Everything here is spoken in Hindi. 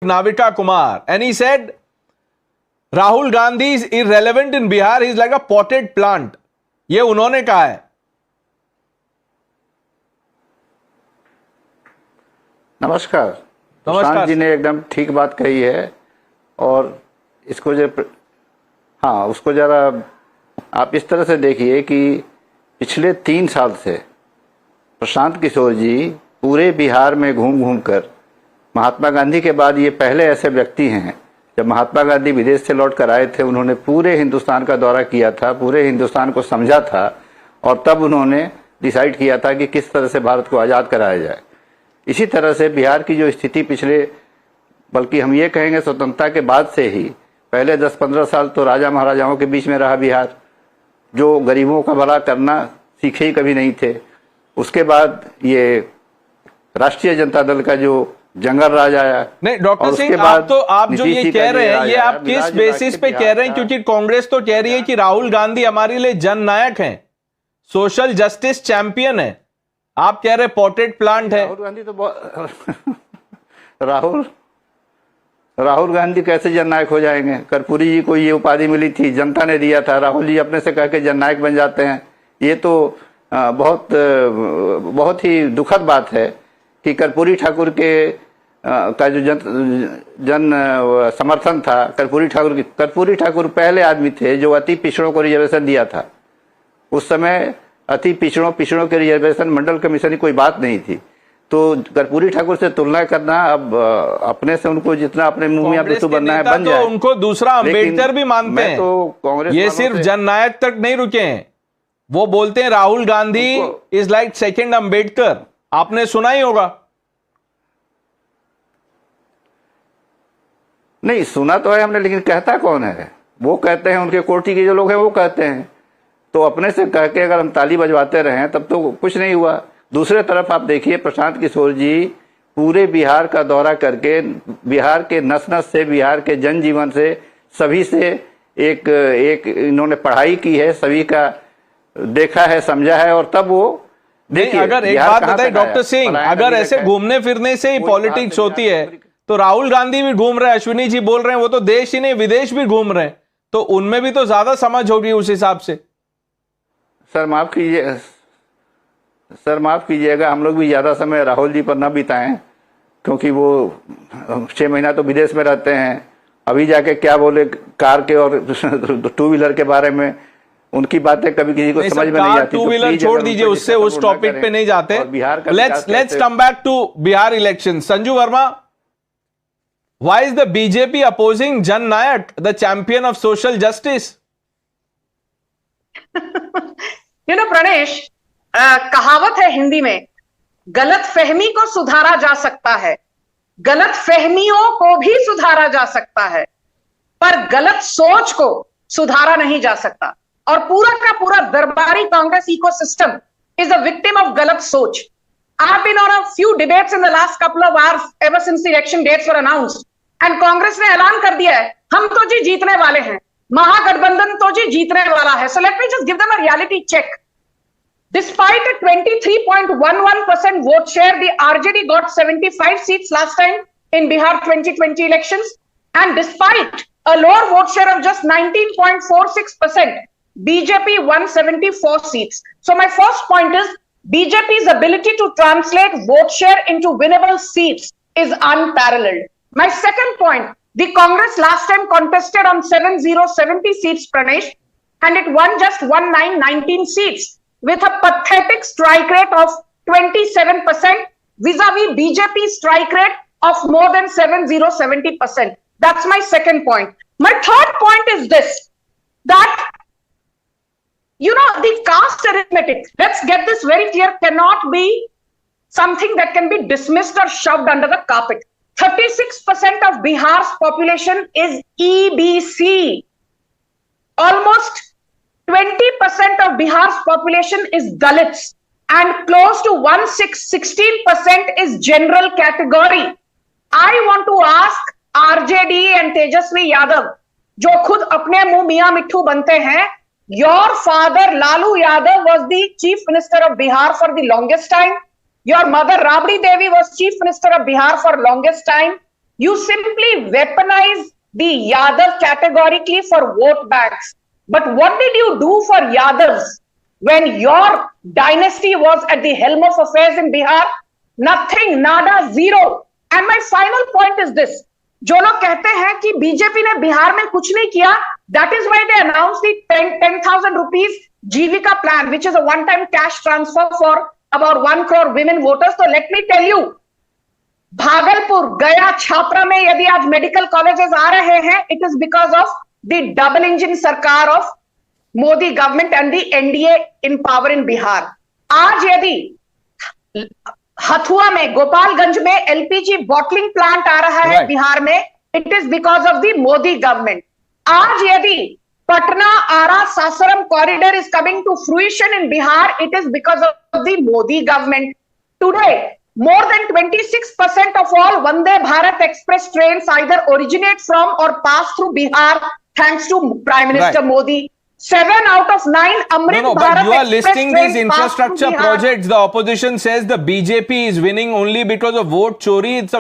Navika Kumar, and he said Rahul Gandhi is irrelevant in Bihar. He's like a potted plant. ये उन्होंने कहा है. नमस्कार. प्रशांत जी ने एकदम ठीक बात कही है और इसको उसको जरा आप इस तरह से देखिए कि पिछले 3 साल से प्रशांत किशोर जी पूरे बिहार में घूम घूम कर महात्मा गांधी के बाद ये पहले ऐसे व्यक्ति हैं. जब महात्मा गांधी विदेश से लौट कर आए थे, उन्होंने पूरे हिंदुस्तान का दौरा किया था, पूरे हिंदुस्तान को समझा था और तब उन्होंने डिसाइड किया था कि किस तरह से भारत को आज़ाद कराया जाए. इसी तरह से बिहार की जो स्थिति पिछले, बल्कि हम ये कहेंगे स्वतंत्रता के बाद से ही, पहले 10-15 साल तो राजा महाराजाओं के बीच में रहा बिहार, जो गरीबों का भला करना सीखे ही कभी नहीं थे. उसके बाद ये राष्ट्रीय जनता दल का जो जंगल राज आया. नहीं डॉक्टर सिंह, आप जो ये कह रहे हैं, ये आप किस बेसिस पे कह रहे हैं? क्योंकि कांग्रेस तो कह रही है कि राहुल गांधी हमारे लिए जननायक हैं, सोशल जस्टिस चैंपियन है. आप कह रहे पॉटेड प्लांट है. राहुल गांधी तो राहुल गांधी कैसे जननायक हो जाएंगे? कर्पूरी जी को ये उपाधि मिली थी, जनता ने दिया था. राहुल जी अपने से कह के जननायक बन जाते हैं. ये तो बहुत ही दुखद बात है कि कर्पूरी ठाकुर के का जो जन समर्थन था कर्पूरी ठाकुर पहले आदमी थे जो अति पिछड़ों को रिजर्वेशन दिया था. उस समय अति पिछड़ों के रिजर्वेशन मंडल कमीशन की कोई बात नहीं थी. तो कर्पूरी ठाकुर से तुलना करना, अब अपने से उनको जितना अपने मुंह में बिट्टू बनना है बन जाए. उनको दूसरा अंबेडकर भी मानते हैं. तो कांग्रेस ये सिर्फ जननायक तक नहीं रुके हैं, वो बोलते हैं Rahul Gandhi is like second Ambedkar. आपने सुना ही होगा. नहीं सुना तो है हमने, लेकिन कहता कौन है? वो कहते हैं, उनके कोटि के जो लोग हैं वो कहते हैं. तो अपने से कह के अगर हम ताली बजवाते रहे तब तो कुछ नहीं हुआ. दूसरे तरफ आप देखिए, प्रशांत किशोर जी पूरे बिहार का दौरा करके बिहार के नस नस से, बिहार के जनजीवन से, सभी से एक इन्होंने पढ़ाई की है, सभी का देखा है, समझा है. और तब वो देखिए, अगर एक बात बताइए डॉक्टर सिंह, अगर ऐसे घूमने फिरने से ही पॉलिटिक्स होती है तो राहुल गांधी भी घूम रहे हैं, अश्विनी जी बोल रहे हैं वो तो देश ही नहीं विदेश भी घूम रहे हैं, तो उनमें भी तो ज्यादा समझ होगी उस हिसाब से. सर माफ कीजिएगा, हम लोग भी ज्यादा समय राहुल जी पर न बिताएं, क्योंकि वो 6 महीना तो विदेश में रहते हैं. अभी जाके क्या बोले कार के और 2 व्हीलर के बारे में, उनकी बातें कभी किसी को समझ में नहीं आती. 2 व्हीलर छोड़ दीजिए, उससे उस टॉपिक पे नहीं जाते. Let's come back to Bihar election. Sanju Verma, why is the BJP opposing Jan Nayak, the champion of social justice? Pranesh, कहावत है हिंदी में, गलत फहमी को सुधारा जा सकता है, गलत फहमियों को भी सुधारा जा सकता है, पर गलत सोच को सुधारा नहीं जा सकता. और पूरा का पूरा दरबारी Congress ecosystem is a victim of गलत सोच. I've been on a few debates in the last couple of hours ever since the election dates were announced. And Congress ने ऐलान कर दिया है, हम तो जी जीतने वाले हैं, महागठबंधन तो जी जीतने वाला है. So let me just give them a reality check. Despite a 23.11% vote share, the RJD got 75 seats last time in Bihar 2020 elections. And despite a lower vote share of just 19.46%, BJP won 74 seats. So my first point is, BJP's ability to translate vote share into winnable seats is unparalleled. My second point, the Congress last time contested on 7070 seats, Pranesh, and it won just 1919 seats with a pathetic strike rate of 27% vis-a-vis BJP's strike rate of more than 70% That's my second point. My third point is this, that the caste arithmetic, let's get this very clear, cannot be something that can be dismissed or shoved under the carpet. 36% of Bihar's population is EBC. Almost 20% of Bihar's population is Dalits. And close to 16% is general category. I want to ask RJD and Tejasvi Yadav, जो खुद अपने मुंह मियां मिट्ठू बनते हैं, your father Lalu Yadav was the chief minister of Bihar for the longest time. Your mother Rabri Devi was chief minister of Bihar for longest time. You simply weaponize the Yadav categorically for vote banks. But what did you do for Yadavs when your dynasty was at the helm of affairs in Bihar? Nothing, nada, zero. And my final point is this. जो लोग कहते हैं कि बीजेपी ने बिहार में कुछ नहीं किया, that is why they announced the 10,000 rupees Jivika plan, which is a one-time cash transfer for about 1 crore women voters. So let me tell you, Bhagalpur, गया, छापरा में यदि आज मेडिकल कॉलेजेस आ रहे हैं, it is because of the double engine सरकार of Modi government and the NDA in power in Bihar. आज यदि हथुआ में, गोपालगंज में एलपीजी बॉटलिंग प्लांट आ रहा है बिहार में, it is because of the Modi government. आज यदि Patna Ara Sasaram corridor is coming to fruition in Bihar, it is because of the Modi government. Today more than 26% of all Vande Bharat Express trains either originate from or pass through Bihar thanks to Prime Minister Modi. 7 out of 9 Amrit No, but Bharat you are Express listing trains these pass through infrastructure Bihar. projects. The opposition says the BJP is winning only because of vote chori. It's a